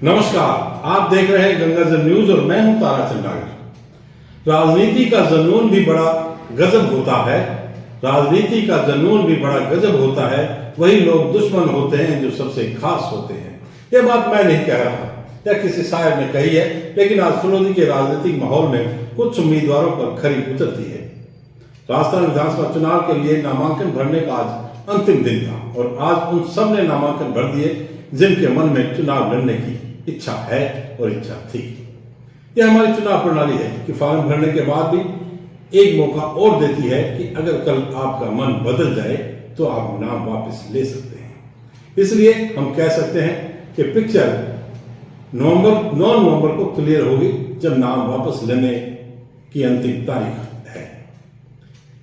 नमस्कार, आप देख रहे हैं गंगाजल न्यूज और मैं हूं तारा चंडागर। राजनीति का जुनून भी बड़ा गजब होता है। राजनीति का जुनून भी बड़ा गजब होता है। वही लोग दुश्मन होते हैं जो सबसे खास होते हैं। यह बात मैं नहीं कह रहा या किसी शायर ने कही है, लेकिन आज फुलौदी के राजनीतिक माहौल में कुछ उम्मीदवारों पर खरी उतरती है। राजस्थान विधानसभा चुनाव के लिए नामांकन भरने का आज अंतिम दिन था और आज उन सब ने नामांकन भर दिए जिनके मन में चुनाव लड़ने की इच्छा है और इच्छा थी। यह हमारी चुनाव प्रणाली है कि फॉर्म भरने के बाद भी एक मौका और देती है कि अगर कल आपका मन बदल जाए तो आप नाम वापस ले सकते हैं। इसलिए हम कह सकते हैं कि पिक्चर 9 नवंबर को क्लियर होगी, जब नाम वापस लेने की अंतिम तारीख है।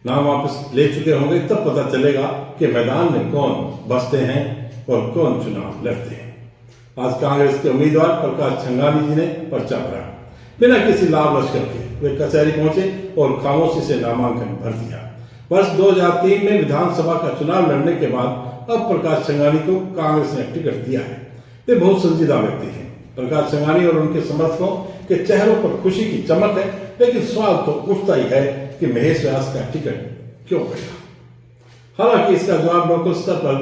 नाम वापस ले चुके होंगे तब पता चलेगा कि मैदान में कौन बसते हैं और कौन चुनाव लड़ते हैं। आज कांग्रेस के उम्मीदवार प्रकाश छंगानी जी ने पर्चा भरा। बिना किसी लाभ लश्कर के वे कचहरी पहुंचे और खामोशी से नामांकन भर दिया। वर्ष 2003 में विधानसभा का चुनाव लड़ने के बाद अब प्रकाश छंगानी को कांग्रेस ने टिकट दिया है। वे बहुत संजीदा व्यक्ति हैं। प्रकाश छंगानी और उनके समर्थकों के चेहरों पर खुशी की चमक है, लेकिन सवाल तो उठता ही है कि महेश व्यास का टिकट क्यों कटा। हालांकि इसका जवाब लोकल स्तर पर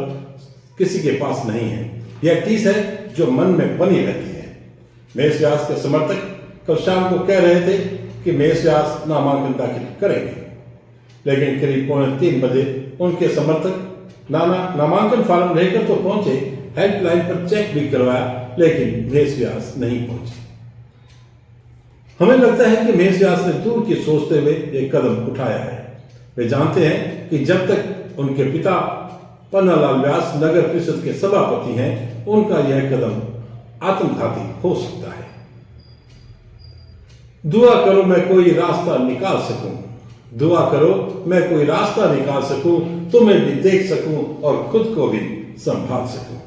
किसी के पास नहीं है। यह टीस है जो मन में बनी रहती है। महेश व्यास के समर्थक कल शाम को कह रहे थे कि महेश व्यास नामांकन दाखिल करेंगे, लेकिन करीब 2:45 बजे उनके समर्थक नामांकन फॉर्म लेकर तो पहुंचे, हेल्पलाइन पर चेक भी करवाया, लेकिन महेश व्यास नहीं पहुंचे। हमें लगता है कि महेश व्यास ने दूर की सोचते हुए एक कदम उठाया है। वे जानते हैं कि जब तक उनके पिता पन्नालाल व्यास नगर परिषद के सभापति हैं, उनका यह कदम आत्मघाती हो सकता है। दुआ करो मैं कोई रास्ता निकाल सकूं, दुआ करो मैं कोई रास्ता निकाल सकूं, तुम्हें भी देख सकूं और खुद को भी संभाल सकूं।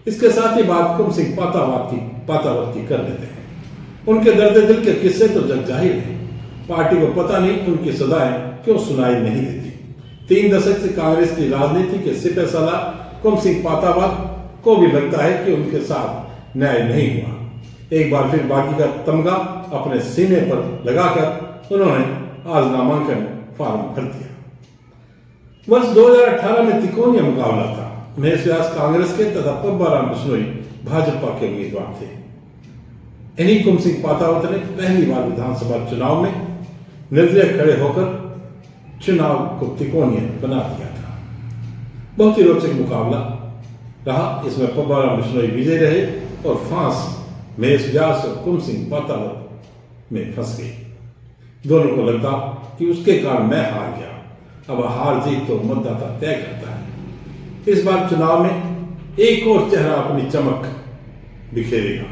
इसके साथ ही बात कुम सिंह पातावत की कर लेते हैं। उनके दर्द दिल के किस्से तो जग जाहिर है। पार्टी को पता नहीं उनकी सदाएं क्यों सुनाई नहीं देती। 3 दशक से कांग्रेस की राजनीति के सिपह सालार कुम सिंह पातावत को भी लगता है कि उनके साथ न्याय नहीं हुआ। एक बार फिर बाकी का तमगा अपने सीने पर लगाकर उन्होंने आज नामांकन फॉर्म भर दिया। वर्ष 2018 में त्रिकोणीय मुकाबला था। महेश व्यास कांग्रेस के तथा पब्बाराम बिश्नोई भाजपा के उम्मीदवार थे। इन्हीं कुम सिंह पातावत ने पहली बार विधानसभा चुनाव में निर्दलीय खड़े होकर चुनाव को त्रिकोणीय बना दिया था। बहुत ही रोचक मुकाबला रहा। इसमें पब्बाराम बिश्नोई विजय रहे और फांस महेश व्यास और कुम सिंह पातावत में फंस गई। दोनों को लगता कि उसके कारण मैं हार गया। अब हार जीत तो मतदाता तय करता है। इस बार चुनाव में एक और चेहरा अपनी चमक बिखेरेगा,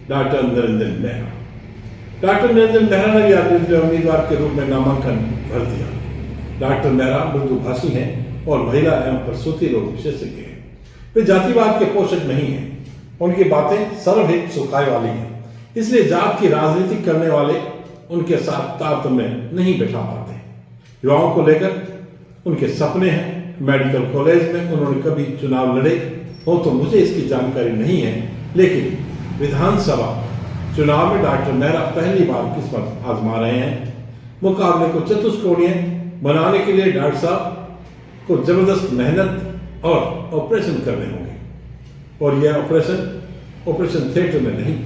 डॉक्टर नरेंद्र मेहरा। डॉक्टर नरेंद्र मेहरा ने भी उम्मीदवार के रूप में नामांकन भर दिया। डॉक्टर मेहरा मृदुभाषी हैं और महिला एवं प्रसूति रोग विशेषज्ञ हैं। वे जातिवाद के पोषक नहीं हैं। उनकी बातें सर्वहित सुखाए वाली हैं, इसलिए जात की राजनीति करने वाले उनके साथ तारतम्य नहीं बैठा पाते। युवाओं को लेकर उनके सपने हैं। मेडिकल कॉलेज में उन्होंने कभी चुनाव लड़े हो तो मुझे इसकी जानकारी नहीं है, लेकिन विधानसभा चुनाव में डॉक्टर मेहरा पहली बार किस्मत आजमा रहे हैं। मुकाबले को चतुष्कोणीय बनाने के लिए डॉक्टर साहब को जबरदस्त मेहनत और ऑपरेशन करने होंगे, और यह ऑपरेशन थिएटर में नहीं,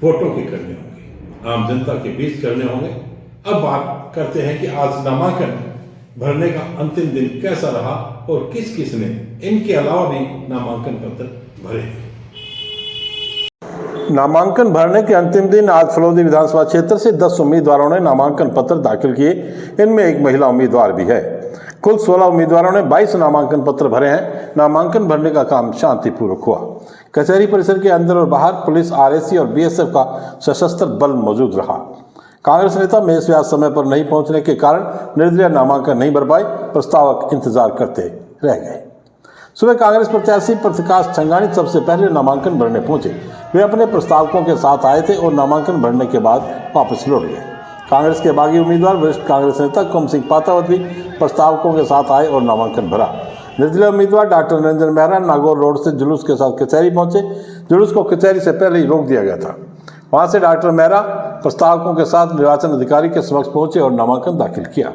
वोटों के करने होंगे, आम जनता के बीच करने होंगे। अब बात करते हैं कि आज नामांकन भरने का अंतिम दिन कैसा रहा और किस किस ने इनके अलावा भी नामांकन पत्र भरे। नामांकन भरने के अंतिम दिन आज फुलौदी विधानसभा क्षेत्र से 10 उम्मीदवारों ने नामांकन पत्र दाखिल किए। इनमें एक महिला उम्मीदवार भी है। कुल 16 उम्मीदवारों ने 22 नामांकन पत्र भरे हैं। नामांकन भरने का काम शांतिपूर्वक हुआ। कचहरी परिसर के अंदर और बाहर पुलिस, आरएसी और बीएसएफ का सशस्त्र बल मौजूद रहा। कांग्रेस नेता महेश व्यास समय पर नहीं पहुंचने के कारण निर्दलीय नामांकन नहीं भर पाए। प्रस्तावक इंतजार करते रह गए। सुबह कांग्रेस प्रत्याशी प्रकाश छंगानी सबसे पहले नामांकन भरने पहुंचे। वे अपने प्रस्तावकों के साथ आए थे और नामांकन भरने के बाद वापस लौट गए। कांग्रेस के बागी उम्मीदवार वरिष्ठ कांग्रेस नेता कुम सिंह पातावत भी प्रस्तावकों के साथ आए और नामांकन भरा। निर्दलीय उम्मीदवार डॉक्टर निरंजन मेहरा नागौर रोड से जुलूस के साथ कचहरी पहुंचे। जुलूस को कचहरी से पहले ही रोक दिया गया था। वहां से डॉक्टर मेहरा प्रस्तावकों के साथ निर्वाचन अधिकारी के समक्ष पहुंचे और नामांकन दाखिल किया।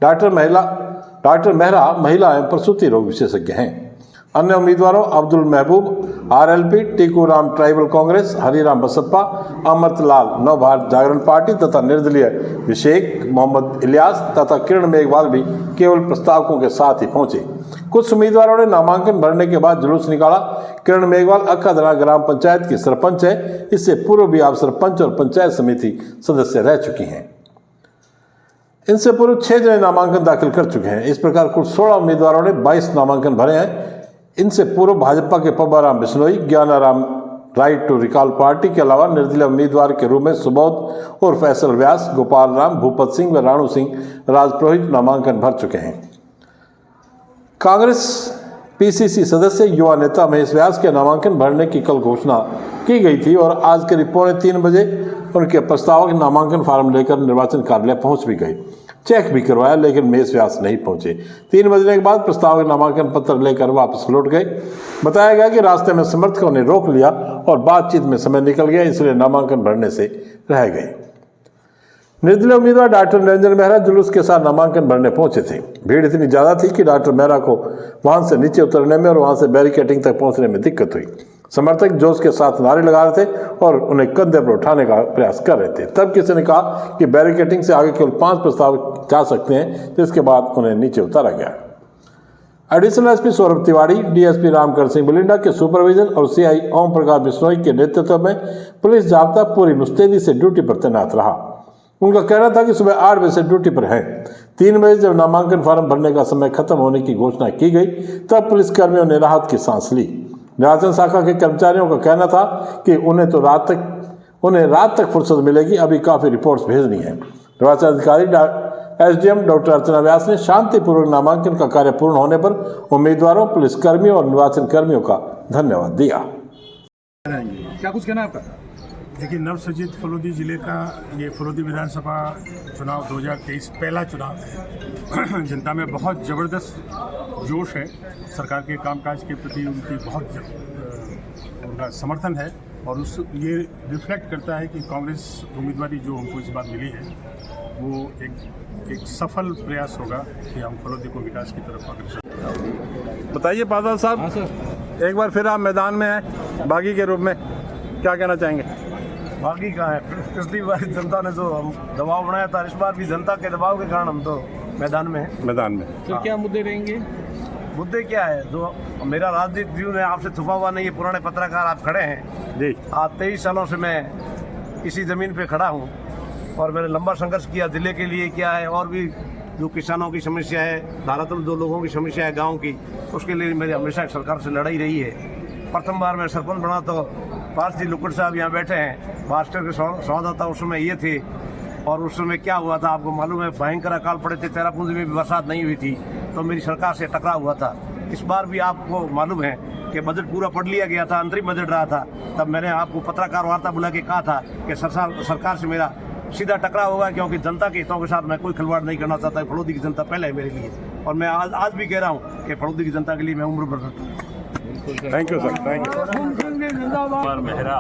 डॉक्टर मेहरा महिला एवं प्रसूति रोग विशेषज्ञ हैं। अन्य उम्मीदवारों अब्दुल महबूब आरएलपी, टीकू राम ट्राइबल कांग्रेस, हरिराम बसप्पा, अमृतलाल नव भारत जागरण पार्टी तथा निर्दलीय अभिषेक मोहम्मद इलियास तथा किरण मेघवाल भी केवल प्रस्तावकों के साथ ही पहुंचे। कुछ उम्मीदवारों ने नामांकन भरने के बाद जुलूस निकाला। किरण मेघवाल अक्कादरा ग्राम पंचायत की सरपंच है। इससे पूर्व भी आप सरपंच और पंचायत समिति सदस्य रह चुकी हैं। इनसे पूर्व 6 जने नामांकन दाखिल कर चुके हैं। इस प्रकार कुल 16 उम्मीदवारों ने 22 नामांकन भरे हैं। इनसे पूर्व भाजपा के Pabbaram Bishnoi, Gyanaram right to recall party के अलावा निर्दलीय उम्मीदवार के रूप में सुबोध और फैसल व्यास, गोपाल राम, भूपत सिंह व राणु सिंह राजपुरोहित नामांकन भर चुके हैं। कांग्रेस पीसीसी सदस्य युवा नेता महेश व्यास के नामांकन भरने की कल घोषणा की गई थी और आज करीब 2:45 बजे उनके प्रस्तावक नामांकन फार्म लेकर निर्वाचन कार्यालय पहुंच भी गए। चेक भी करवाया, लेकिन महेश व्यास नहीं पहुंचे। 3 बजने के बाद प्रस्तावक नामांकन पत्र लेकर वापस लौट गए। बताया गया कि रास्ते में समर्थकों ने रोक लिया और बातचीत में समय निकल गया, इसलिए नामांकन भरने से रह गए। निर्दलीय उम्मीदवार डॉक्टर निरंजन मेहरा जुलूस के साथ नामांकन भरने पहुंचे थे। भीड़ इतनी ज्यादा थी कि डॉक्टर मेहरा को वाहन से नीचे उतरने में और वहां से बैरिकेडिंग तक पहुंचने में दिक्कत हुई। समर्थक जोश के साथ नारे लगा रहे थे और उन्हें कंधे पर उठाने का प्रयास कर रहे थे। तब किसी ने कहा कि बैरिकेडिंग से आगे केवल 5 प्रस्तावक जा सकते हैं, जिसके बाद उन्हें नीचे उतारा गया। Additional SP Saurabh Tiwari, DSP Ramkar Singh Bulinda के सुपरविजन और सीआई ओम प्रकाश बिश्नोई के नेतृत्व में पुलिस जाब्ता पूरी मुस्तैदी से ड्यूटी पर तैनात रहा। उनका कहना था कि सुबह 8 बजे से ड्यूटी पर हैं। 3 बजे जब नामांकन फार्म भरने का समय खत्म होने की घोषणा की गई, तब पुलिसकर्मियों ने राहत की सांस ली। निर्वाचन शाखा के कर्मचारियों का कहना था कि उन्हें रात तक फुर्सत मिलेगी, अभी काफी रिपोर्ट्स भेजनी है। निर्वाचन अधिकारी एसडीएम डॉक्टर अर्चना व्यास ने शांतिपूर्वक नामांकन का कार्य पूर्ण होने पर उम्मीदवारों, पुलिसकर्मियों और निर्वाचन कर्मियों का धन्यवाद दिया। क्या कुछ कहना है आपका? देखिए, नवसर्जित फलोदी जिले का ये फलोदी विधानसभा चुनाव 2023 पहला चुनाव है। जनता में बहुत ज़बरदस्त जोश है। सरकार के कामकाज के प्रति उनकी बहुत उनका समर्थन है और ये रिफ्लेक्ट करता है कि कांग्रेस उम्मीदवारी जो हमको इस बार मिली है वो एक सफल प्रयास होगा कि हम फलोदी को विकास की तरफ अग्रसर। बताइए बादल साहब। हाँ सर। एक बार फिर आप मैदान में हैं बागी के रूप में, क्या कहना चाहेंगे? बागी का है, पिछली बार जनता ने जो हम दबाव बनाया था, इस बार भी जनता के दबाव के कारण हम तो मैदान में हैं। मैदान में तो क्या मुद्दे रहेंगे? मुद्दे क्या है, जो मेरा राजनीतिक व्यू है आपसे छुपा हुआ नहीं है। पुराने पत्रकार आप खड़े हैं जी। आज 23 सालों से मैं इसी ज़मीन पे खड़ा हूँ और मैंने लंबा संघर्ष किया जिले के लिए। क्या है, और भी जो किसानों की समस्या है, धारातल जो लोगों की समस्या है गाँव की, उसके लिए मेरी हमेशा सरकार से लड़ाई रही है। प्रथम बार मैं सरपंच बना तो पार्थ जी लुकड़ साहब यहाँ बैठे हैं, भास्कर के संवाददाता उस समय ये थे। और उस समय क्या हुआ था आपको मालूम है, भयंकर अकाल पड़े थे, चेरापूंजी में भी बरसात नहीं हुई थी, तो मेरी सरकार से टकराव हुआ था। इस बार भी आपको मालूम है कि बजट पूरा पढ़ लिया गया था, अंतरिम बजट रहा था। तब मैंने आपको पत्रकार वार्ता बुला के कहा था कि सरकार से मेरा सीधा टकराव होगा, क्योंकि जनता के हितों के साथ मैं कोई खिलवाड़ नहीं करना चाहता। फलोदी की जनता पहले है मेरे लिए, और मैं आज भी कह रहा हूँ कि फलोदी की जनता के लिए मैं उम्र भर सकता हूँ। Thank you sir, thank Kumar Mehra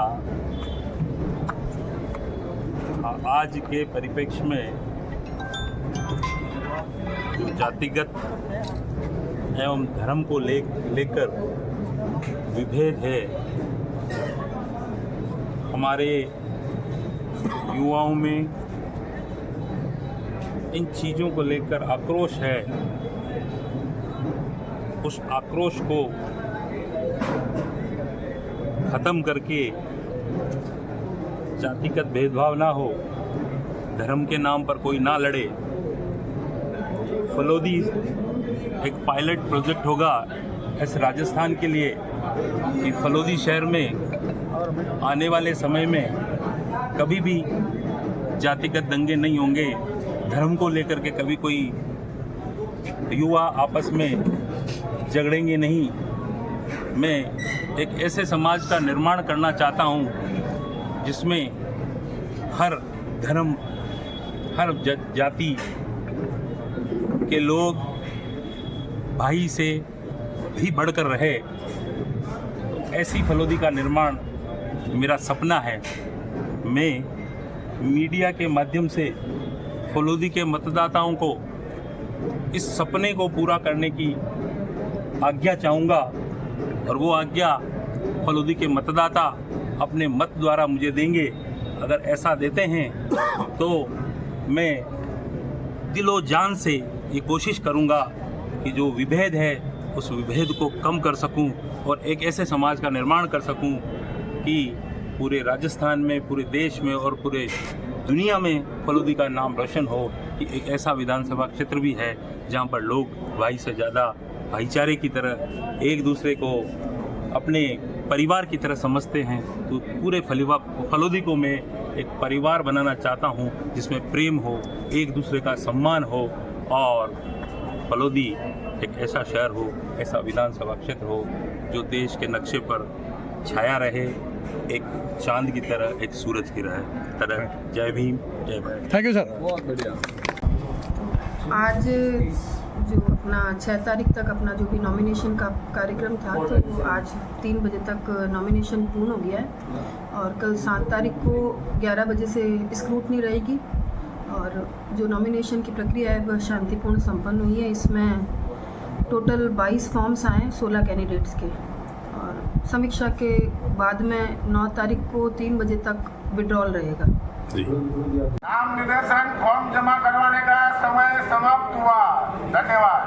आज के परिप्रेक्ष्य में जो जातिगत एवं धर्म को लेकर विभेद है, हमारे युवाओं में इन चीज़ों को लेकर आक्रोश है। उस आक्रोश को खत्म करके जातिगत भेदभाव ना हो, धर्म के नाम पर कोई ना लड़े। फलोदी एक पायलट प्रोजेक्ट होगा इस राजस्थान के लिए कि फलोदी शहर में आने वाले समय में कभी भी जातिगत दंगे नहीं होंगे। धर्म को लेकर के कभी कोई युवा आपस में झगड़ेंगे नहीं। मैं एक ऐसे समाज का निर्माण करना चाहता हूं जिसमें हर धर्म, हर जाति के लोग भाई से भी बढ़कर रहे, ऐसी फलोदी का निर्माण मेरा सपना है। मैं मीडिया के माध्यम से फलोदी के मतदाताओं को इस सपने को पूरा करने की आज्ञा चाहूँगा और वो आज्ञा फलोदी के मतदाता अपने मत द्वारा मुझे देंगे। अगर ऐसा देते हैं तो मैं दिलो जान से ये कोशिश करूँगा कि जो विभेद है उस विभेद को कम कर सकूं और एक ऐसे समाज का निर्माण कर सकूं कि पूरे राजस्थान में, पूरे देश में और पूरे दुनिया में फलोदी का नाम रोशन हो कि एक ऐसा विधानसभा क्षेत्र भी है जहां पर लोग भाई से ज़्यादा भाईचारे की तरह एक दूसरे को अपने परिवार की तरह समझते हैं। तो पूरे फलोदी को मैं एक परिवार बनाना चाहता हूं जिसमें प्रेम हो, एक दूसरे का सम्मान हो और फलोदी एक ऐसा शहर हो, ऐसा विधानसभा क्षेत्र हो जो देश के नक्शे पर छाया रहे, एक चांद की तरह, एक सूरज की तरह। जय भीम, जय भारत। Thank you sir. बहुत बढ़िया। आज जो अपना 6 तारीख तक अपना जो भी नॉमिनेशन का कार्यक्रम था तो वो आज 3 बजे तक नॉमिनेशन पूर्ण हो गया है और कल 7 तारीख को 11 बजे से स्क्रूटनी रहेगी और जो नॉमिनेशन की प्रक्रिया है वह शांतिपूर्ण संपन्न हुई है। इसमें टोटल 22 फॉर्म्स आए हैं 16 कैंडिडेट्स के और समीक्षा के बाद में 9 तारीख को 3 बजे तक विड्रॉल रहेगा। नाम निर्देशन फॉर्म जमा करवाने का समय समाप्त हुआ। धन्यवाद।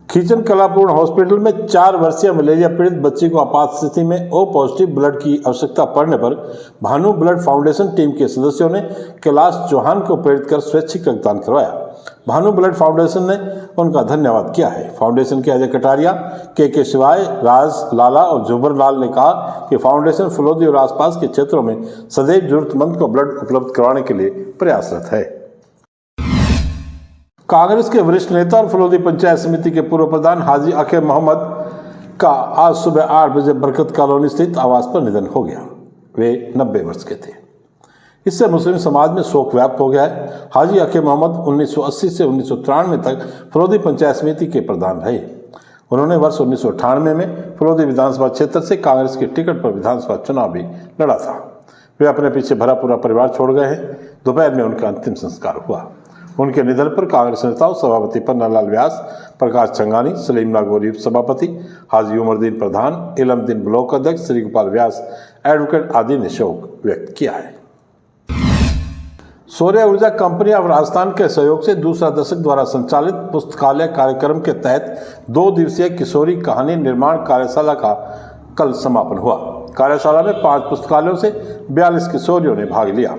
खींचन कलापूर्ण हॉस्पिटल में 4 वर्षीय मलेरिया पीड़ित बच्ची को आपात स्थिति में ओ पॉजिटिव ब्लड की आवश्यकता पड़ने पर भानु ब्लड फाउंडेशन टीम के सदस्यों ने कैलाश चौहान को प्रेरित कर स्वैच्छिक रक्तदान करवाया। भानु ब्लड फाउंडेशन ने उनका धन्यवाद किया है। फाउंडेशन के अजय कटारिया, के शिवाय, राज लाला और जुबर लाल ने कहा कि फाउंडेशन फलोदी और आसपास के क्षेत्रों में सदैव जरूरतमंद को ब्लड उपलब्ध करवाने के लिए प्रयासरत है। कांग्रेस के वरिष्ठ नेता और फलोदी पंचायत समिति के पूर्व प्रधान हाजी अखे मोहम्मद का आज सुबह 8 बजे बरकत कॉलोनी स्थित आवास पर निधन हो गया। वे 90 वर्ष के थे। इससे मुस्लिम समाज में शोक व्याप्त हो गया है। हाजी अखे मोहम्मद 1980 से 1993 तक फलोदी पंचायत समिति के प्रधान रहे। उन्होंने वर्ष 1998 में फलोदी विधानसभा क्षेत्र से कांग्रेस के टिकट पर विधानसभा चुनाव भी लड़ा था। वे अपने पीछे भरा पूरा परिवार छोड़ गए हैं। दोपहर में उनका अंतिम संस्कार हुआ। उनके निधन पर कांग्रेस नेताओं सभापति पन्नालाल व्यास, प्रकाश चंगानी, सलीम नागौरी सभापति, हाजी उमरदीन प्रधान, इलमदीन ब्लॉक अध्यक्ष श्री गोपाल व्यास, एडवोकेट आदि ने शोक व्यक्त किया है। सौर्य ऊर्जा कंपनी ऑफ राजस्थान के सहयोग से दूसरा दशक द्वारा संचालित पुस्तकालय कार्यक्रम के तहत 2 दिवसीय किशोरी कहानी निर्माण कार्यशाला का कल समापन हुआ। कार्यशाला में 5 पुस्तकालयों से 42 किशोरियों ने भाग लिया।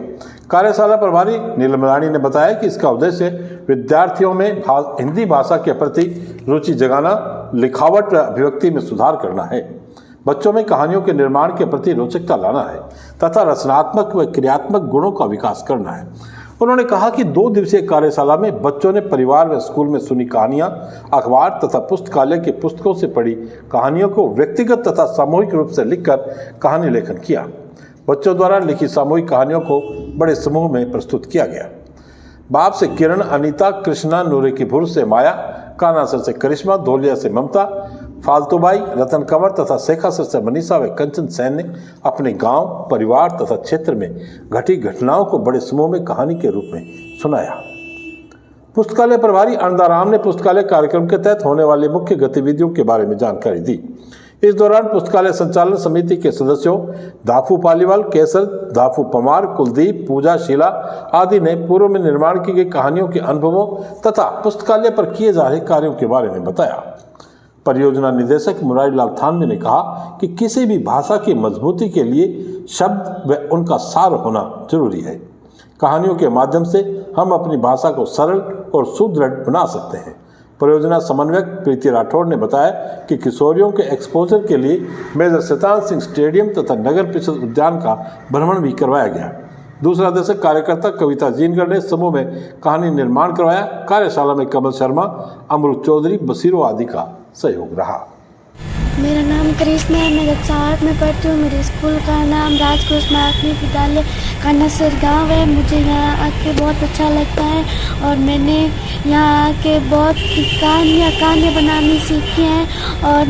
कार्यशाला प्रभारी नीलम रानी ने बताया कि इसका उद्देश्य विद्यार्थियों में हिंदी भाषा के प्रति रुचि जगाना, लिखावट व अभिव्यक्ति में सुधार करना है, बच्चों में कहानियों के निर्माण के प्रति रोचकता लाना है तथा रचनात्मक व क्रियात्मक गुणों का विकास करना है। उन्होंने कहा कि 2 दिवसीय कार्यशाला में बच्चों ने परिवार व स्कूल में सुनी कहानियां, अखबार तथा पुस्तकालय की पुस्तकों से पढ़ी कहानियों को व्यक्तिगत तथा सामूहिक रूप से लिखकर कहानी लेखन किया। बच्चों द्वारा लिखी सामूहिक कहानियों को बड़े समूह में प्रस्तुत किया गया। बाप से किरण, अनीता, कृष्णा, नूरे की भुर से माया, कानासर से करिश्मा, धोलिया से ममता, फालतूबाई, रतन कंवर तथा शेखासर से मनीषा व कंचन सेन ने अपने गांव, परिवार तथा क्षेत्र में घटी घटनाओं को बड़े समूह में कहानी के रूप में सुनाया। पुस्तकालय प्रभारी अंधाराम ने पुस्तकालय कार्यक्रम के तहत होने वाली मुख्य गतिविधियों के बारे में जानकारी दी। इस दौरान पुस्तकालय संचालन समिति के सदस्यों दाफू पालीवाल, केसर, दाफू पमार, कुलदीप, पूजा, शीला आदि ने पूर्व में निर्माण की गई कहानियों के अनुभवों तथा पुस्तकालय पर किए जा रहे कार्यों के बारे में बताया। परियोजना निदेशक मुरारी लाल थानवी ने कहा कि किसी भी भाषा की मजबूती के लिए शब्द व उनका सार होना जरूरी है। कहानियों के माध्यम से हम अपनी भाषा को सरल और सुदृढ़ बना सकते हैं। परियोजना समन्वयक प्रीति राठौड़ ने बताया कि किशोरियों के एक्सपोजर के लिए मेजर शैतान सिंह स्टेडियम तथा नगर परिषद उद्यान का भ्रमण भी करवाया गया। दूसरा दशक कार्यकर्ता कविता जीनगढ़ ने समूह में कहानी निर्माण करवाया। कार्यशाला में कमल शर्मा, अमृत चौधरी, बसीरो आदि का सहयोग रहा। मेरा नाम करिश्मा है, मैं कक्षा 8 में पढ़ती हूँ। मेरे स्कूल का नाम राजकोष माध्यमिक विद्यालय कानासर गांव है। मुझे यहाँ आके बहुत अच्छा लगता है और मैंने यहाँ आके बहुत कहानियाँ बनानी सीखी हैं और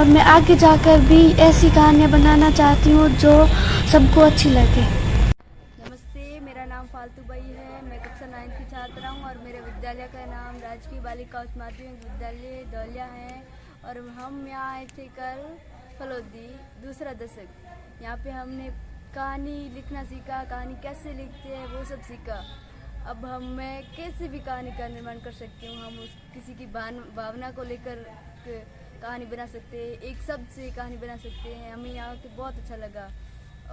मैं आगे जाकर भी ऐसी कहानियाँ बनाना चाहती हूँ जो सबको अच्छी लगे। नमस्ते, मेरा नाम फालतू बाई है। मैं कक्षा 9 की छात्रा हूँ और मेरे विद्यालय का नाम राजकीय बालिका उच्च माध्यमिक विद्यालय दौलिया है और हम यहाँ आए थे कल फलोदी दूसरा दशक। यहाँ पे हमने कहानी लिखना सीखा, कहानी कैसे लिखते हैं वो सब सीखा। अब मैं कैसे भी कहानी का निर्माण कर सकती हूँ। हम किसी की भावना को लेकर कहानी बना सकते हैं, एक शब्द से कहानी बना सकते हैं। हमें यहाँ के बहुत अच्छा लगा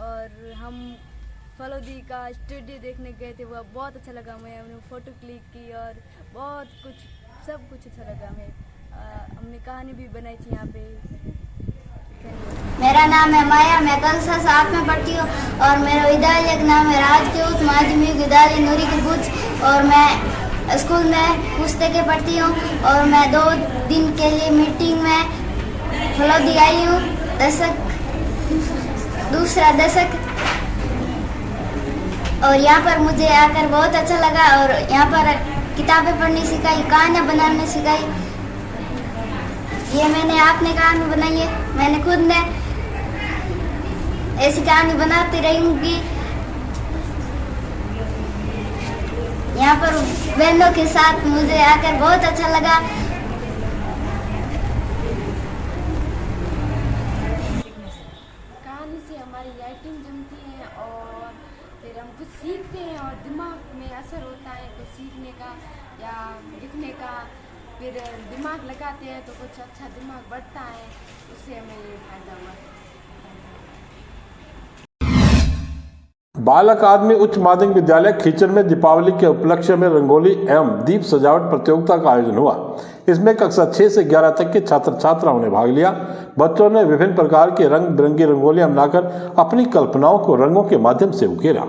और हम फलोदी का स्टूडियो देखने गए थे, वह बहुत अच्छा लगा हमें। हमने फ़ोटो क्लिक की और बहुत कुछ सब कुछ अच्छा लगा हमें। हमने कहानी भी बनाई थी यहाँ पे। मेरा नाम है माया, मैं कक्षा 7 में पढ़ती हूँ और मेरा विद्यालय का नाम है राजकीय उच्च माध्यमिक विद्यालय नूरी की बुच और मैं स्कूल में पुस्तकें पढ़ती हूँ और मैं 2 दिन के लिए मीटिंग में फलोदी आई हूँ दूसरा दशक और यहाँ पर मुझे आकर बहुत अच्छा लगा और यहाँ पर किताबें पढ़नी सिखाई, कहानियाँ बनाने सिखाई। ये मैंने आपने कहानी बनाई है, मैंने खुद ने ऐसी कहानी बनाती रहूँगी। यहाँ पर बहनों के साथ मुझे आकर बहुत अच्छा लगा। कहानी से हमारी राइटिंग जमती है और फिर हम कुछ सीखते हैं और दिमाग में असर होता है कुछ सीखने का या लिखने का। फिर दिमाग लगाते हैं तो कुछ अच्छा दिमाग बढ़ता है, उससे हमें ये फायदा हुआ। बाल अकादमी उच्च माध्यमिक विद्यालय खीचर में दीपावली के उपलक्ष्य में रंगोली एवं दीप सजावट प्रतियोगिता का आयोजन हुआ। इसमें कक्षा 6 से 11 तक के छात्र छात्राओं ने भाग लिया। बच्चों ने विभिन्न प्रकार के रंग बिरंगी रंगोलियां बनाकर अपनी कल्पनाओं को रंगों के माध्यम से उकेरा।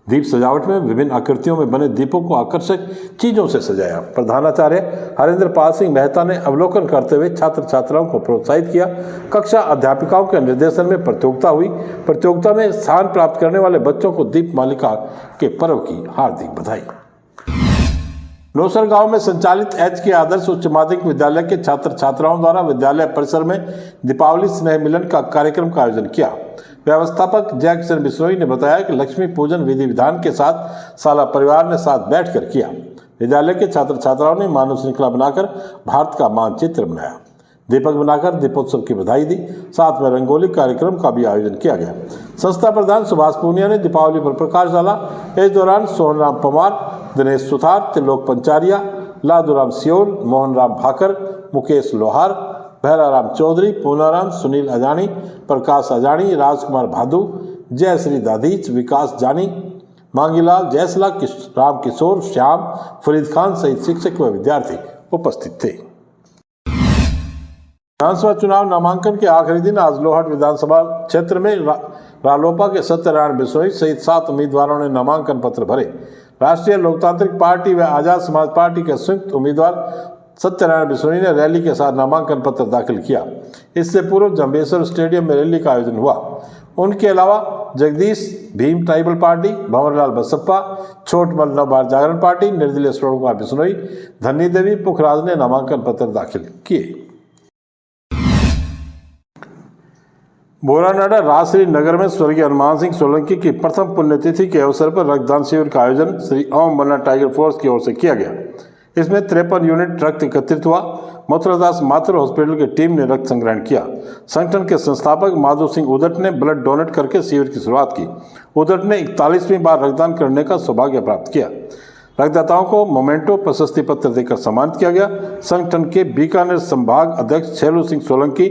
दीप सजावट में विभिन्न आकृतियों में बने दीपों को आकर्षक चीजों से सजाया। प्रधानाचार्य हरेंद्र पाल सिंह मेहता ने अवलोकन करते हुए छात्र छात्राओं को प्रोत्साहित किया। कक्षा अध्यापिकाओं के निर्देशन में प्रतियोगिता हुई। प्रतियोगिता में स्थान प्राप्त करने वाले बच्चों को दीप मालिका के पर्व की हार्दिक बधाई। नौसर गांव में संचालित एचके आदर्श उच्च माध्यमिक विद्यालय के छात्र छात्राओं द्वारा विद्यालय परिसर में दीपावली स्नेह मिलन का कार्यक्रम का आयोजन किया। व्यवस्थापक जय किशन बिश्नोई ने बताया कि लक्ष्मी पूजन विधि विधान के साथ साला परिवार ने साथ बैठकर किया। विद्यालय के छात्र छात्राओं ने मानव श्रृंखला बनाकर भारत का मानचित्र बनाया, दीपक बनाकर दीपोत्सव की बधाई दी। साथ में रंगोली कार्यक्रम का भी आयोजन किया गया। संस्था प्रधान सुभाष पूनिया ने दीपावली पर प्रकाश डाला। इस दौरान सोहनराम पवार, दिनेश सुथार, त्रिलोक पंचारिया, लादूराम सियोल, मोहन राम भाकर, मुकेश लोहार, भैराराम चौधरी, पूनाराम, सुनील अजानी, प्रकाश अजानी, राजकुमार भादु, जयश्री दादीच, विकास जानी, मांगीलाल जयसला, राम किशोर, श्याम, फरीद खान सहित शिक्षक व विद्यार्थी उपस्थित थे। विधानसभा चुनाव नामांकन के आखिरी दिन आज लोहाट विधानसभा क्षेत्र में रालोपा के सत्यनारायण बिश्नोई सहित 7 उम्मीदवारों ने नामांकन पत्र भरे। राष्ट्रीय लोकतांत्रिक पार्टी व आजाद समाज पार्टी के संयुक्त उम्मीदवार सत्यनारायण बिश्नोई ने रैली के साथ नामांकन पत्र दाखिल किया। इससे पूर्व जंबेश्वर स्टेडियम में रैली का आयोजन हुआ। उनके अलावा जगदीश भीम ट्राइबल पार्टी, भंवरलाल बसप्पा, छोटमल नवभारत जागरण पार्टी, निर्दलीय श्रवण कुमार बिश्नोई, धन्नी देवी पुखराज ने नामांकन पत्र दाखिल किए। बोरानाडा राजश्री नगर में स्वर्गीय हनुमान सिंह सोलंकी की प्रथम पुण्यतिथि के अवसर पर रक्तदान शिविर का आयोजन श्री ओम बन्ना टाइगर फोर्स की ओर से किया गया। इसमें 53 यूनिट रक्त एकत्रित हुआ। मथुरादास मातृ हॉस्पिटल की टीम ने रक्त संग्रहण किया। संगठन के संस्थापक माधव सिंह उदट ने ब्लड डोनेट करके शिविर की शुरुआत की। उदट ने 41वीं बार रक्तदान करने का सौभाग्य प्राप्त किया। रक्तदाताओं को मोमेंटो प्रशस्ति पत्र देकर सम्मानित किया गया। संगठन के बीकानेर संभाग अध्यक्ष छेलू सिंह सोलंकी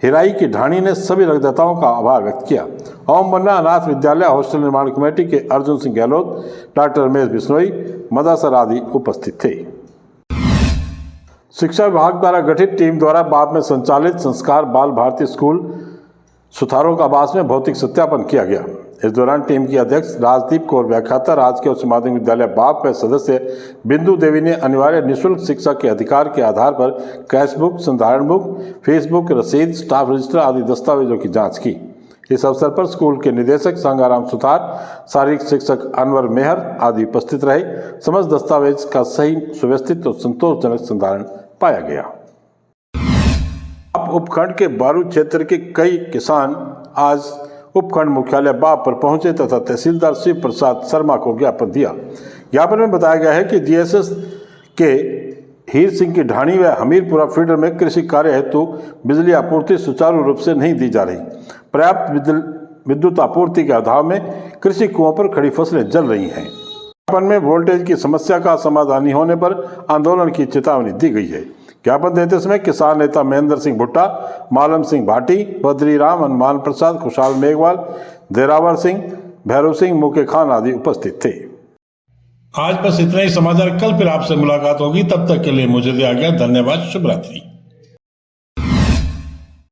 हिराई की ढाणी ने सभी रक्तदाताओं का आभार व्यक्त किया। ओम बन्ना अनाथ विद्यालय हॉस्टल निर्माण कमेटी के अर्जुन सिंह गहलोत, डॉक्टर रमेश बिश्नोई, मदासर आदि उपस्थित थे। शिक्षा विभाग द्वारा गठित टीम द्वारा बाद में संचालित संस्कार बाल भारती स्कूल सुथारों का आवास में भौतिक सत्यापन किया गया। इस दौरान टीम की अध्यक्ष राजदीप कौर व्याख्याता, राजकीय उच्च माध्यमिक विद्यालय बाप व सदस्य बिंदु देवी ने अनिवार्य निःशुल्क शिक्षा के अधिकार के आधार पर कैश बुक, संधारण बुक, फीस बुक, रसीद, स्टाफ रजिस्टर आदि दस्तावेजों की जांच की। इस अवसर पर स्कूल के निदेशक संगाराम सुथार, शारीरिक शिक्षक अनवर मेहर आदि उपस्थित रहे। समस्त दस्तावेज का सही, सुव्यवस्थित और संतोषजनक संधारण पाया गया। उपखंड के बारूद क्षेत्र के कई किसान आज उपखंड मुख्यालय बाप पर पहुंचे तथा तहसीलदार शिव प्रसाद शर्मा को ज्ञापन दिया। ज्ञापन में बताया गया है कि जीएसएस के हीर सिंह की ढाणी व हमीरपुरा फीडर में कृषि कार्य हेतु बिजली आपूर्ति सुचारू रूप से नहीं दी जा रही। पर्याप्त विद्युत आपूर्ति के अभाव में कृषि कुओं पर खड़ी फसलें जल रही हैं। ज्ञापन में वोल्टेज की समस्या का समाधान नहीं होने पर आंदोलन की चेतावनी दी गई है। ज्ञापन देते समय किसान नेता महेंद्र सिंह भुट्टा, मालम सिंह भाटी, बद्री राम, हनुमान प्रसाद, खुशहाल मेघवाल, देरावर सिंह, भैरव सिंह, मुके खान आदि उपस्थित थे। आज बस इतना ही समाचार। कल फिर आपसे मुलाकात होगी, तब तक के लिए मुझे दिया गया धन्यवाद। शुभ रात्रि।